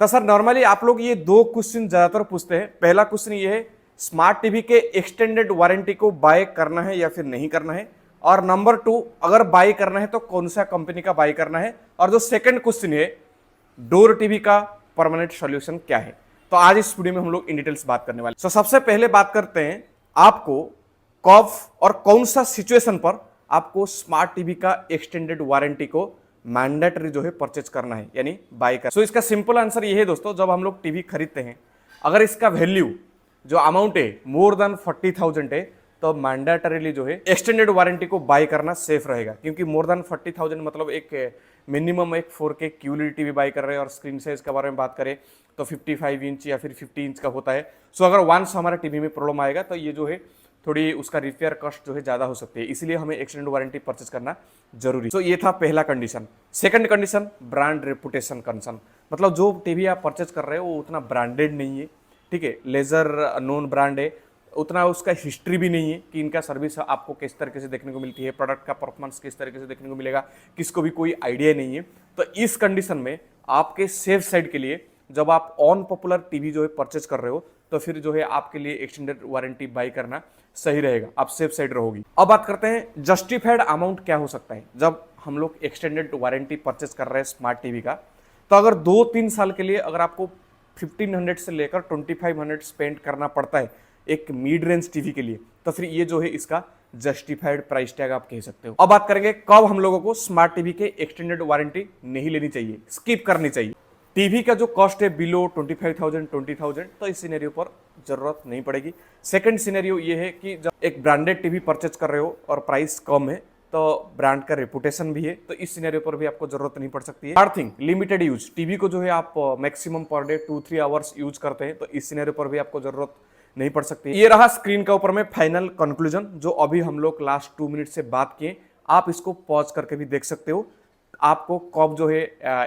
तो sir normally आप लोग ये दो क्वेश्चन ज्यादातर पूछते हैं। पहला क्वेश्चन ये है, स्मार्ट टीवी के एक्सटेंडेड वारंटी को बाय करना है या फिर नहीं करना है, और नंबर 2, अगर बाय करना है तो कौन सा कंपनी का बाय करना है, और जो सेकंड क्वेश्चन है, डोर टीवी का परमानेंट सॉल्यूशन क्या है। तो आज इस वीडियो में हम लोग इन डिटेल्स बात करने वाले। तो सबसे पहले बात करते हैं, आपको कब और कौन सा सिचुएशन पर आपको स्मार्ट टीवी का एक्सटेंडेड वारंटी को मैंडेटरी जो है परचेज करना है, यानी बाय कर। सो इसका सिंपल आंसर ये है दोस्तों, जब हम लोग टीवी खरीदते हैं, अगर इसका वैल्यू जो अमाउंट है मोर देन 40,000 है, तो मैंडेटरीली जो है एक्सटेंडेड वारंटी को बाय करना सेफ रहेगा। क्योंकि मोर देन 40,000 मतलब एक मिनिमम एक 4K QLED टीवी बाय कर रहे हैं, और स्क्रीन साइज के बारे में बात करें तो 55 इंच या फिर 50 इंच का होता है। सो अगर वंस हमारे टीवी में प्रॉब्लम आएगा तो ये जो है थोड़ी उसका रिपेयर कॉस्ट जो है ज्यादा हो सकती है, इसलिए हमें एक्सटेंडेड वारंटी परचेज करना जरूरी। तो ये था पहला condition. Second condition, brand reputation concern, मतलब जो टीवी आप परचेज कर रहे हो वो उतना ब्रांडेड नहीं है, ठीक है, लेजर नॉन ब्रांड है, उतना उसका हिस्ट्री भी नहीं है कि इनका सर्विस आपको किस तरीके से देखने को मिलती है, प्रोडक्ट का परफॉर्मेंस किस तरीके से देखने को मिलेगा, किसको भी कोई आइडिया नहीं है। तो इस कंडीशन में आपके सेफ साइड के लिए, जब आप ऑन पॉपुलर टीवी जो है परचेज कर रहे हो, तो फिर जो है आपके लिए एक्सटेंडेड वारंटी बाय करना सही रहेगा, आप सेफ साइड रहोगी। अब बात करते हैं जस्टिफाइड अमाउंट क्या हो सकता है जब हम लोग एक्सटेंडेड वारंटी परचेज कर रहे हैं स्मार्ट टीवी का। तो अगर 2-3 साल के लिए अगर आपको 1500 से लेकर 2500 स्पेंड करना पड़ता है एक मिड रेंज टीवी के लिए, तो फिर ये जो है इसका जस्टिफाइड प्राइस टैग आप कह सकते हो। अब बात करेंगे कब हम लोगों को स्मार्ट टीवी के एक्सटेंडेड वारंटी नहीं लेनी चाहिए, स्किप करनी चाहिए। टीवी का जो कॉस्ट है बिलो 25,000 20,000, तो इस सिनेरियो पर जरूरत नहीं पड़ेगी। सेकंड सिनेरियो ये है कि जब एक ब्रांडेड टीवी परचेज कर रहे हो और प्राइस कम है, तो ब्रांड का रेपुटेशन भी है, तो इस सिनेरियो पर भी आपको जरूरत नहीं पड़ सकती है। Third thing, limited use, TV को जो है आप maximum per day 2-3 hours use करते हैं, तो इस सिनेरियो पर भी आपको जरूरत नहीं पड़ सकती। ये रहा स्क्रीन के ऊपर में फाइनल कंक्लूजन, जो अभी हम लोग लास्ट 2 मिनट से बात किए। आप इसको पॉज करके भी देख सकते हो, आपको कब जो है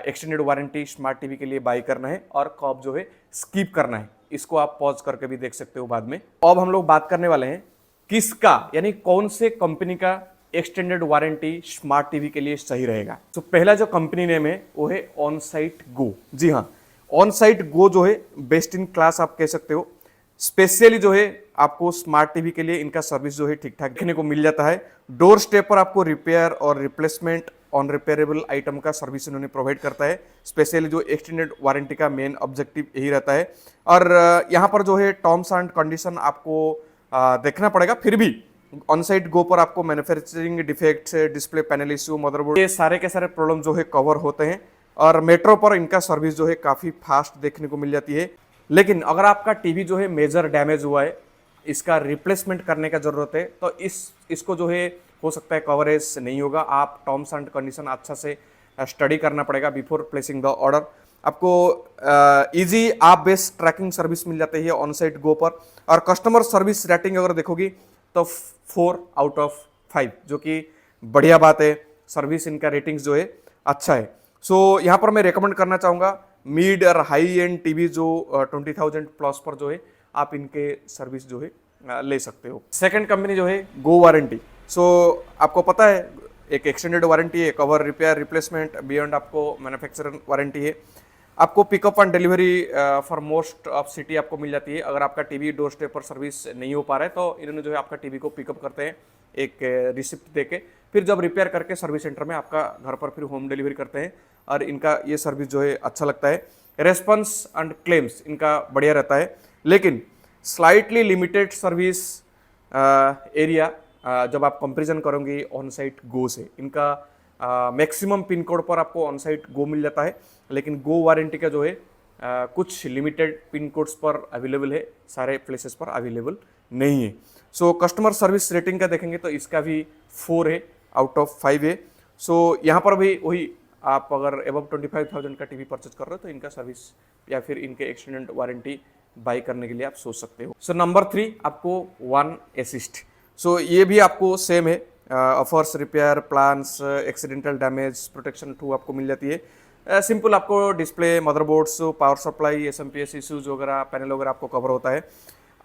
एक्सटेंडेड वारंटी स्मार्ट टीवी के लिए बाय करना है और कब जो है स्किप करना है, इसको आप पॉज करके भी देख सकते हो बाद में। अब हम लोग बात करने वाले हैं किसका, यानी कौन से कंपनी का एक्सटेंडेड वारंटी स्मार्ट टीवी के लिए सही रहेगा। तो पहला जो कंपनी नेम है वो है ऑनसाइट गो। जी हाँ, ऑनसाइट गो जो है बेस्ट इन क्लास आप कह सकते हो। स्पेशली जो है आपको स्मार्ट टीवी के लिए इनका सर्विस जो है ठीक ठाक देखने को मिल जाता है। डोर स्टेप पर आपको रिपेयर और रिप्लेसमेंट ऑन रिपेयरेबल आइटम का सर्विस इन्होंने प्रोवाइड करता है। स्पेशली जो एक्सटेंडेड वारंटी का मेन ऑब्जेक्टिव यही रहता है। और यहाँ पर जो है टर्म्स एंड कंडीशन आपको देखना पड़ेगा, फिर भी ऑनसाइट गो पर आपको manufacturing defects, display panel issue, motherboard, ये सारे के सारे प्रॉब्लम जो है कवर होते हैं। और मेट्रो पर इनका सर्विस जो है काफ़ी फास्ट देखने को मिल जाती है। लेकिन अगर आपका टीवी जो है मेजर डैमेज हुआ है, इसका रिप्लेसमेंट करने का जरूरत है, तो इसको जो है हो सकता है कवरेज नहीं होगा। आप टर्म्स एंड कंडीशन अच्छा से स्टडी करना पड़ेगा बिफोर प्लेसिंग द ऑर्डर। आपको easy app based tracking service मिल जाती है ऑनसाइट गो पर। और कस्टमर सर्विस रेटिंग अगर देखोगी तो 4/5, जो कि बढ़िया बात है। सर्विस इनका रेटिंग्स जो है अच्छा है। सो यहाँ पर मैं रिकमेंड करना चाहूँगा मिड और हाई एंड टीवी जो 20,000 प्लस पर जो है आप इनके सर्विस जो है ले सकते हो। सेकंड कंपनी जो है गो वारंटी। सो आपको पता है एक एक्सटेंडेड वारंटी है, कवर, रिपेयर, रिप्लेसमेंट, बियॉन्ड आपको मैन्युफैक्चरर वारंटी है। आपको pickup and delivery for most of city आपको मिल जाती है। अगर आपका टीवी डोर स्टेप पर सर्विस नहीं हो पा रहा है, तो इन्होंने जो है आपका टीवी को पिकअप करते हैं एक रिसिप्ट देके, फिर जब रिपेयर करके सर्विस सेंटर में आपका घर पर फिर होम डिलीवरी करते हैं। और इनका ये सर्विस जो है अच्छा लगता है। रेस्पॉन्स एंड क्लेम्स इनका बढ़िया रहता है, लेकिन स्लाइटली लिमिटेड सर्विस एरिया जब आप कंपेरिजन करोगे ऑनसाइट गो से। इनका मैक्सिमम पिन कोड पर आपको ऑनसाइट गो मिल जाता है, लेकिन गो वारंटी का जो है कुछ लिमिटेड पिन कोड्स पर अवेलेबल है, सारे प्लेसेस पर अवेलेबल नहीं है। सो कस्टमर सर्विस रेटिंग का देखेंगे तो इसका भी 4/5 है। सो यहाँ पर भी वही, आप अगर एबव 25,000 का टीवी परचेज कर रहे हो तो इनका सर्विस या फिर इनके एक्सटेंडेड वारंटी बाय करने के लिए आप सोच सकते हो। सो नंबर 3 आपको वन असिस्ट। सो ये भी आपको सेम है, offers, repair plans, accidental damage protection 2 आपको मिल जाती है। सिंपल आपको display, motherboards, power supply, SMPS issues वगैरह, पैनल वगैरह आपको कवर होता है।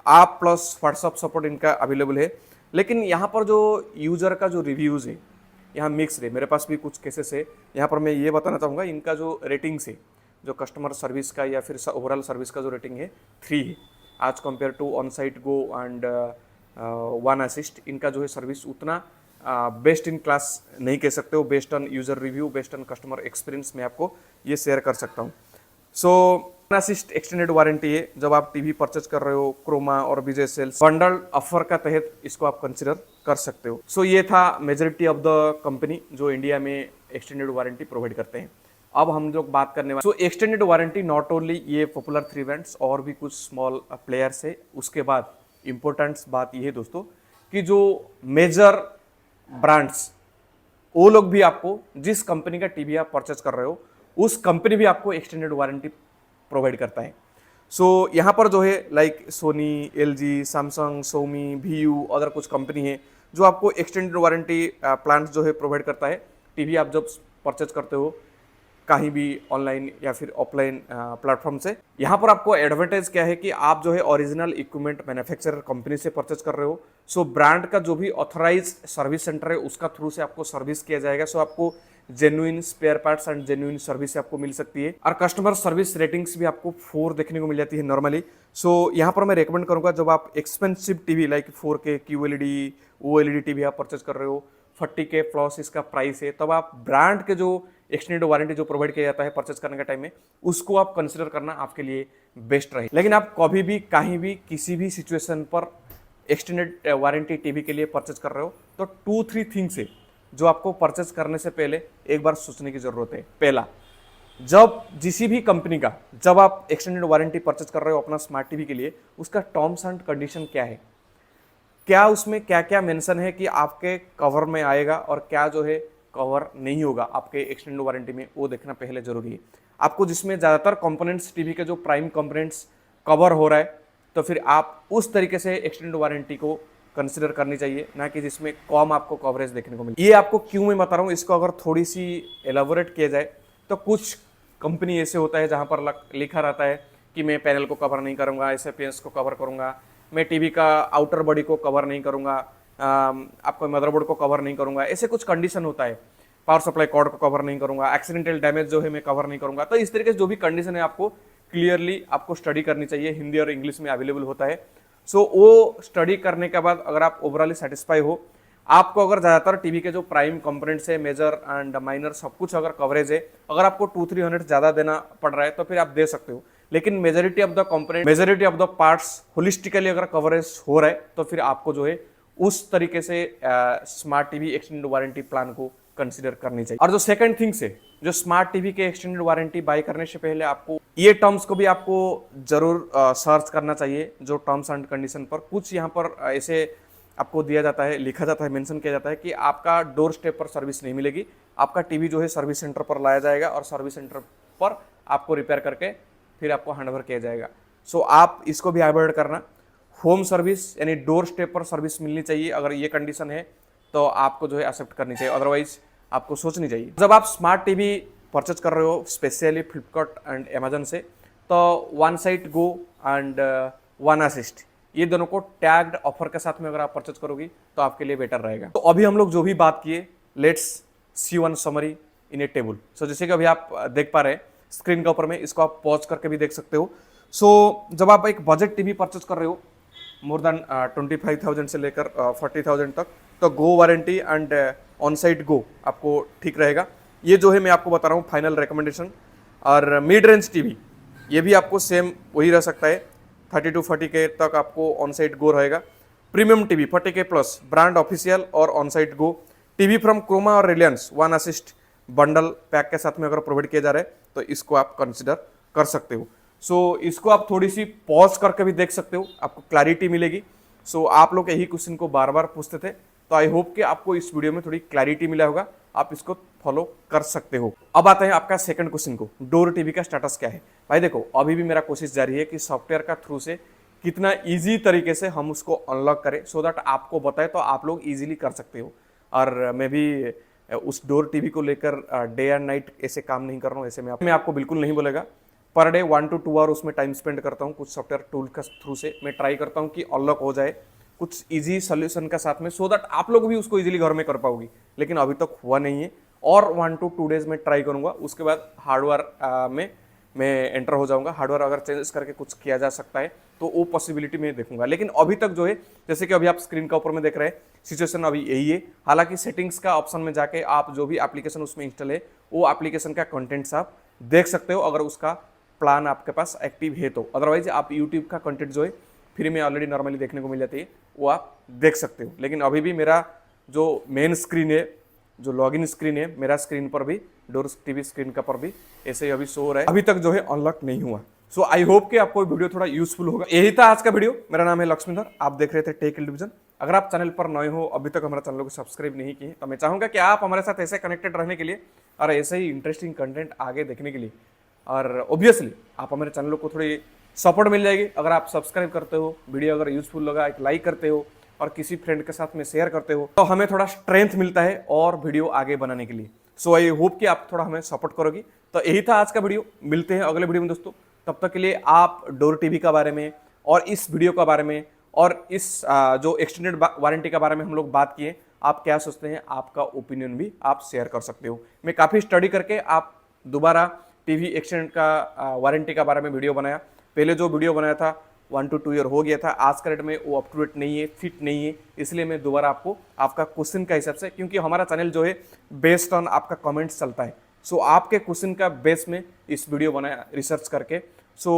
आप प्लस व्हाट्सअप सपोर्ट इनका अवेलेबल है। लेकिन यहाँ पर जो यूजर का जो रिव्यूज़ है यहाँ मिक्स है। मेरे पास भी कुछ केसेस है, यहाँ पर मैं ये बताना चाहूँगा इनका जो रेटिंग्स है जो कस्टमर सर्विस का या फिर ओवरऑल सर्विस का जो रेटिंग है 3 है आज compare to on site go and one assist. इनका जो है सर्विस उतना बेस्ट इन क्लास नहीं कह सकते हो, based on user review, based on customer experience मैं आपको ये शेयर कर सकता हूँ। So one assist extended warranty है, जब आप टीवी परचेज कर रहे हो क्रोमा और विजय सेल्स बंडल ऑफर का तहत इसको आप कंसिडर कर सकते हो। सो ये था मेजोरिटी ऑफ द कंपनी जो इंडिया में एक्सटेंडेड वारंटी प्रोवाइड करते हैं। अब हम लोग बात करने वाले, सो एक्सटेंडेड वारंटी नॉट ओनली ये पॉपुलर 3 ब्रांड्स और भी कुछ स्मॉल प्लेयर्स है। उसके बाद इंपॉर्टेंट बात ये है दोस्तों कि जो मेजर ब्रांड्स वो लोग भी आपको, जिस कंपनी का टीवी आप परचेज कर रहे हो उस कंपनी भी आपको एक्सटेंडेड वारंटी प्रोवाइड करता है। सो यहाँ पर जो है like Sony, LG, Samsung, Xiaomi, VU other कुछ कंपनी है जो आपको एक्सटेंडेड वारंटी प्लान जो है प्रोवाइड करता है। टीवी आप जब परचेज करते हो कहीं भी ऑनलाइन या फिर ऑफलाइन प्लेटफॉर्म से, यहाँ पर आपको एडवांटेज क्या है कि आप जो है ओरिजिनल इक्विपमेंट मैन्युफैक्चरर कंपनी से परचेज कर रहे हो। सो ब्रांड का जो भी ऑथराइज सर्विस सेंटर है उसका थ्रू से आपको सर्विस किया जाएगा। सो आपको genuine spare parts and genuine service आपको मिल सकती है और कस्टमर सर्विस रेटिंग्स भी आपको 4 देखने को मिल जाती है नॉर्मली। सो यहाँ पर मैं रेकमेंड करूँगा जब आप expensive TV like 4K QLED OLED TV आप परचेज कर रहे हो 40K प्लस इसका प्राइस है, तब आप ब्रांड के जो एक्सटेंडेड वारंटी जो प्रोवाइड किया जाता है परचेज करने के टाइम में उसको आप कंसिडर करना आपके लिए बेस्ट रहे। लेकिन आप कभी भी कहीं भी किसी भी सिचुएशन पर एक्सटेंडेड वारंटी टीवी के लिए परचेज कर रहे हो तो 2-3 थिंग्स है जो आपको परचेज करने से पहले एक बार सोचने की जरूरत है। पहला, जब किसी भी कंपनी का जब आप एक्सटेंडेड वारंटी परचेज कर रहे हो अपना स्मार्ट टीवी के लिए, उसका टर्म्स एंड कंडीशन क्या है, क्या उसमें क्या क्या मेंशन है कि आपके कवर में आएगा और क्या जो है कवर नहीं होगा आपके एक्सटेंडेड वारंटी में, वो देखना पहले जरूरी है आपको। जिसमें ज़्यादातर कंपोनेंट्स टीवी के जो प्राइम कंपोनेंट्स कवर हो रहा है तो फिर आप उस तरीके से एक्सटेंडेड वारंटी को कंसिडर करनी चाहिए, ना कि जिसमें कम आपको कवरेज देखने को मिले। ये आपको क्यों मैं बता रहा हूँ, इसको अगर थोड़ी सी एलाबोरेट किया जाए तो कुछ कंपनी ऐसे होता है जहाँ पर लिखा रहता है कि मैं पैनल को कवर नहीं करूँगा, SFPS को कवर करूँगा, मैं टीवी का आउटर बॉडी को कवर नहीं करूँगा, आपको मदरबोर्ड को कवर नहीं करूँगा, ऐसे कुछ कंडीशन होता है। पावर सप्लाई कॉर्ड को कवर नहीं करूँगा, एक्सीडेंटल डैमेज जो है मैं कवर नहीं करूँगा। तो इस तरीके से जो भी कंडीशन है आपको क्लियरली आपको स्टडी करनी चाहिए, हिंदी और इंग्लिश में अवेलेबल होता है। सो वो स्टडी करने के बाद अगर आप ओवरऑली सेटिस्फाई हो, आपको अगर ज़्यादातर टीवी के जो प्राइम कंपोनेंट्स है, मेजर एंड माइनर सब कुछ अगर कवरेज है, अगर आपको 200-300 ज़्यादा देना पड़ रहा है तो फिर आप दे सकते हो। लेकिन majority of the component, majority of the parts holistically अगर कवरेज हो रहा है तो फिर आपको जो है उस तरीके से smart TV extended warranty plan को कंसिडर करनी चाहिए। और जो सेकंड थिंग्स है, जो स्मार्ट टीवी के एक्सटेंडेड वारंटी बाय करने से पहले आपको ये टर्म्स को भी आपको जरूर सर्च करना चाहिए। जो टर्म्स एंड कंडीशन पर कुछ यहाँ पर ऐसे आपको दिया जाता है, लिखा जाता है, मेंशन किया जाता है कि आपका डोर स्टेप पर सर्विस नहीं मिलेगी, आपका टीवी जो है सर्विस सेंटर पर लाया जाएगा और सर्विस सेंटर पर आपको रिपेयर करके फिर आपको हैंडओवर किया जाएगा। सो आप इसको भी अवॉइड करना। होम सर्विस यानी डोर स्टेप पर सर्विस मिलनी चाहिए, अगर ये कंडीशन है तो आपको जो है एक्सेप्ट करनी चाहिए, अदरवाइज आपको सोचनी चाहिए। जब आप स्मार्ट टीवी परचेज कर रहे हो स्पेशली फ्लिपकार्ट एंड अमेजन से, तो one site go and one assist ये दोनों को टैग्ड ऑफर के साथ में अगर आप परचेज करोगी तो आपके लिए बेटर रहेगा। तो अभी हम लोग जो भी बात किए, let's see one summary in a table. So जैसे कि अभी आप देख पा रहे हैं स्क्रीन के ऊपर में, इसको आप पॉज करके भी देख सकते हो। सो जब आप एक बजट टीवी परचेज कर रहे हो मोर देन 25,000 से लेकर 40,000 तक, तो गो वारंटी एंड ऑन साइट गो आपको ठीक रहेगा। ये जो है मैं आपको बता रहा हूँ फाइनल रिकमेंडेशन। और मिड रेंज टीवी ये भी आपको सेम वही रह सकता है, 30 to 40K तक आपको ऑन साइट गो रहेगा। Premium TV 40K plus brand official और on site go TV from Croma और Reliance one assist bundle pack के साथ में अगर प्रोवाइड किया जा रहा है तो इसको आप कंसिडर कर सकते हो। सो इसको आप थोड़ी सी पॉज करके भी देख सकते हो, आपको क्लैरिटी मिलेगी। सो आप लोग यही क्वेश्चन को बार बार पूछते थे, तो आई होप कि आपको इस वीडियो में थोड़ी क्लैरिटी मिला होगा, आप इसको फॉलो कर सकते हो। अब आते हैं आपका सेकंड क्वेश्चन को, डोर टीवी का स्टेटस क्या है। भाई देखो, अभी भी मेरा कोशिश जारी है कि सॉफ्टवेयर का थ्रू से कितना इजी तरीके से हम उसको अनलॉक करें, सो दैट आपको बताए तो आप लोग इजीली कर सकते हो। और मैं भी उस डोर टीवी को लेकर डे एंड नाइट ऐसे काम नहीं कर रहा हूँ, ऐसे मैं आपको बिल्कुल नहीं बोलेगा। पर डे 1 to 2 आवर उसमें टाइम स्पेंड करता हूँ, कुछ सॉफ्टवेयर टूल का थ्रू से मैं ट्राई करता हूँ कि अनलॉक हो जाए कुछ इजी सोल्यूशन का साथ में, सो दैट आप लोग भी उसको इजीली घर में कर पाओगी। लेकिन अभी तक हुआ नहीं है, और 1 to 2 डेज में ट्राई करूँगा। उसके बाद हार्डवेयर में मैं एंटर हो जाऊंगा। हार्डवेयर अगर चेंजेस करके कुछ किया जा सकता है तो वो पॉसिबिलिटी मैं देखूंगा, लेकिन अभी तक जो है जैसे कि अभी आप स्क्रीन का ऊपर में देख रहे हैं सिचुएशन अभी यही है। हालांकि सेटिंग्स का ऑप्शन में जाके आप जो भी एप्लीकेशन उसमें इंस्टॉल है वो एप्लीकेशन का कंटेंट्स आप देख सकते हो अगर उसका प्लान आपके पास एक्टिव है तो। अदरवाइज आप यूट्यूब का कंटेंट जो है फ्री में ऑलरेडी नॉर्मली देखने को मिल जाती है, वो आप देख सकते हो। लेकिन अभी भी मेरा जो मेन स्क्रीन है, जो लॉगिन स्क्रीन है, मेरा स्क्रीन पर भी डोर्स टीवी स्क्रीन का पर भी ऐसे ही अभी शो हो रहा है, अभी तक जो है अनलॉक नहीं हुआ। सो आई होप कि आपको वीडियो थोड़ा यूजफुल होगा। यही था आज का वीडियो। मेरा नाम है लक्ष्मीधर, आप देख रहे थे टेक डिवीजन। अगर आप चैनल पर नए हो, अभी तक हमारे चैनल को सब्सक्राइब नहीं किए, तो मैं चाहूंगा कि आप हमारे साथ ऐसे कनेक्टेड रहने के लिए और ऐसे ही इंटरेस्टिंग कंटेंट आगे देखने के लिए, और ऑब्वियसली आप हमारे चैनल को थोड़ी सपोर्ट मिल जाएगी अगर आप सब्सक्राइब करते हो, वीडियो अगर यूजफुल लगा एक लाइक करते हो और किसी फ्रेंड के साथ में शेयर करते हो, तो हमें थोड़ा स्ट्रेंथ मिलता है और वीडियो आगे बनाने के लिए। सो आई होप कि आप थोड़ा हमें सपोर्ट करोगी। तो यही था आज का वीडियो, मिलते हैं अगले वीडियो में दोस्तों। तब तक के लिए आप डोर टीवी का बारे में और इस वीडियो का बारे में और इस जो एक्सटेंडेड वारंटी का बारे में हम लोग बात किए, आप क्या सोचते हैं, आपका ओपिनियन भी आप शेयर कर सकते हो। मैं काफ़ी स्टडी करके आप दोबारा टीवी एक्सटेंड का वारंटी का बारे में वीडियो बनाया। पहले जो वीडियो बनाया था 1 to 2 ईयर हो गया था, आज का डेट में वो अप टू डेट नहीं है, फिट नहीं है, इसलिए मैं दोबारा आपको आपका क्वेश्चन का हिसाब से, क्योंकि हमारा चैनल जो है बेस्ड ऑन आपका कमेंट्स चलता है, सो आपके क्वेश्चन का बेस में इस वीडियो बनाया रिसर्च करके। सो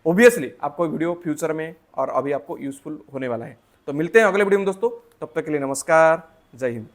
ऑब्वियसली आपको वीडियो फ्यूचर में और अभी आपको यूजफुल होने वाला है। तो मिलते हैं अगले वीडियो में दोस्तों, तब तक के लिए नमस्कार, जय हिंद।